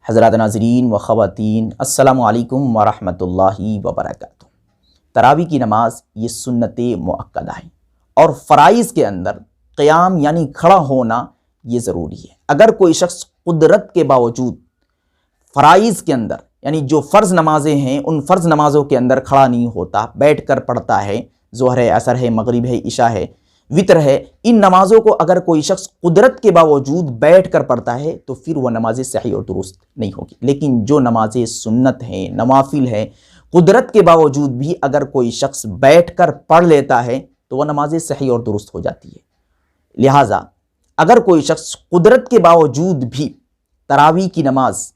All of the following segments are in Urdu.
حضرات ناظرین و خواتین، السلام علیکم ورحمۃ اللہ وبرکاتہ۔ تراویح کی نماز یہ سنت مؤکدہ ہے اور فرائض کے اندر قیام یعنی کھڑا ہونا یہ ضروری ہے۔ اگر کوئی شخص قدرت کے باوجود فرائض کے اندر یعنی جو فرض نمازیں ہیں ان فرض نمازوں کے اندر کھڑا نہیں ہوتا، بیٹھ کر پڑھتا ہے، ظہر ہے، عصر ہے، مغرب ہے، عشاء ہے، وطر ہے، ان نمازوں کو اگر کوئی شخص قدرت کے باوجود بیٹھ کر پڑھتا ہے تو پھر وہ نمازیں صحیح اور درست نہیں ہوگی۔ لیکن جو نمازیں سنت ہیں، نوافل ہیں، قدرت کے باوجود بھی اگر کوئی شخص بیٹھ کر پڑھ لیتا ہے تو وہ نمازیں صحیح اور درست ہو جاتی ہے۔ لہٰذا اگر کوئی شخص قدرت کے باوجود بھی تراویح کی نماز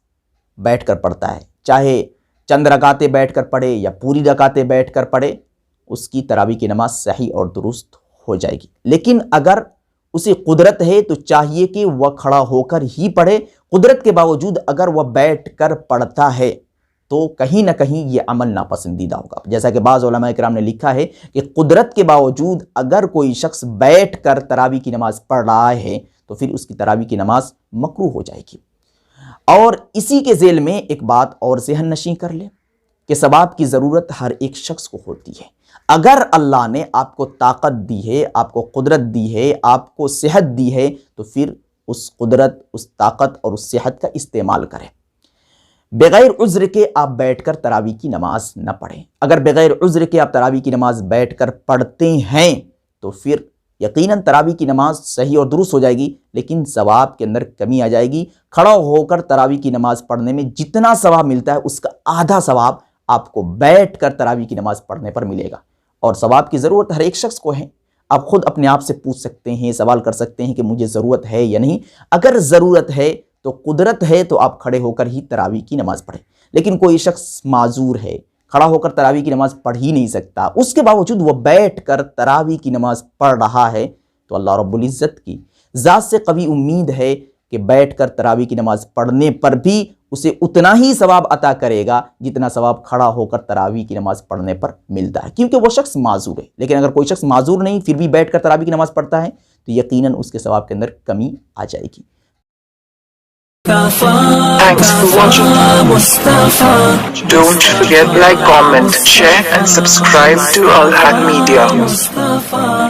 بیٹھ کر پڑھتا ہے، چاہے چند رکعتیں بیٹھ کر پڑھے یا پوری رکعتیں بیٹھ کر پڑھے، اس کی تراویح کی نماز صحیح اور درست ہو جائے گی۔ لیکن اگر اسے قدرت ہے تو چاہیے کہ وہ کھڑا ہو کر ہی پڑھے۔ قدرت کے باوجود اگر وہ بیٹھ کر پڑھتا ہے تو کہیں نہ کہیں یہ عمل ناپسندیدہ ہوگا، جیسا کہ بعض علماء کرام نے لکھا ہے کہ قدرت کے باوجود اگر کوئی شخص بیٹھ کر تراویح کی نماز پڑھ رہا ہے تو پھر اس کی تراویح کی نماز مکروہ ہو جائے گی۔ اور اسی کے ذیل میں ایک بات اور ذہن نشین کر لیں کہ ثواب کی ضرورت ہر ایک شخص کو ہوتی ہے۔ اگر اللہ نے آپ کو طاقت دی ہے، آپ کو قدرت دی ہے، آپ کو صحت دی ہے تو پھر اس قدرت، اس طاقت اور اس صحت کا استعمال کریں۔ بغیر عذر کے آپ بیٹھ کر تراویح کی نماز نہ پڑھیں۔ اگر بغیر عذر کے آپ تراویح کی نماز بیٹھ کر پڑھتے ہیں تو پھر یقیناً تراویح کی نماز صحیح اور درست ہو جائے گی، لیکن ثواب کے اندر کمی آ جائے گی۔ کھڑا ہو کر تراویح کی نماز پڑھنے میں جتنا ثواب ملتا ہے اس کا آدھا ثواب آپ کو بیٹھ کر تراویح کی نماز پڑھنے پر ملے گا۔ اور ثواب کی ضرورت ہر ایک شخص کو ہے۔ آپ خود اپنے آپ سے پوچھ سکتے ہیں، سوال کر سکتے ہیں کہ مجھے ضرورت ہے یا نہیں۔ اگر ضرورت ہے تو قدرت ہے تو آپ کھڑے ہو کر ہی تراویح کی نماز پڑھیں۔ لیکن کوئی شخص معذور ہے، کھڑا ہو کر تراویح کی نماز پڑھ ہی نہیں سکتا، اس کے باوجود وہ بیٹھ کر تراویح کی نماز پڑھ رہا ہے تو اللہ رب العزت کی ذات سے قوی امید ہے کہ بیٹھ کر تراویح کی نماز پڑھنے پر بھی اسے اتنا ہی ثواب عطا کرے گا جتنا ثواب کھڑا ہو کر تراویح کی نماز پڑھنے پر ملتا ہے، کیونکہ وہ شخص معذور ہے۔ لیکن اگر کوئی شخص معذور نہیں پھر بھی بیٹھ کر تراویح کی نماز پڑھتا ہے تو یقیناً اس کے ثواب کے اندر کمی آ جائے گی۔ Thanks for watching. Don't forget like, comment, share and subscribe to Al Haq Media.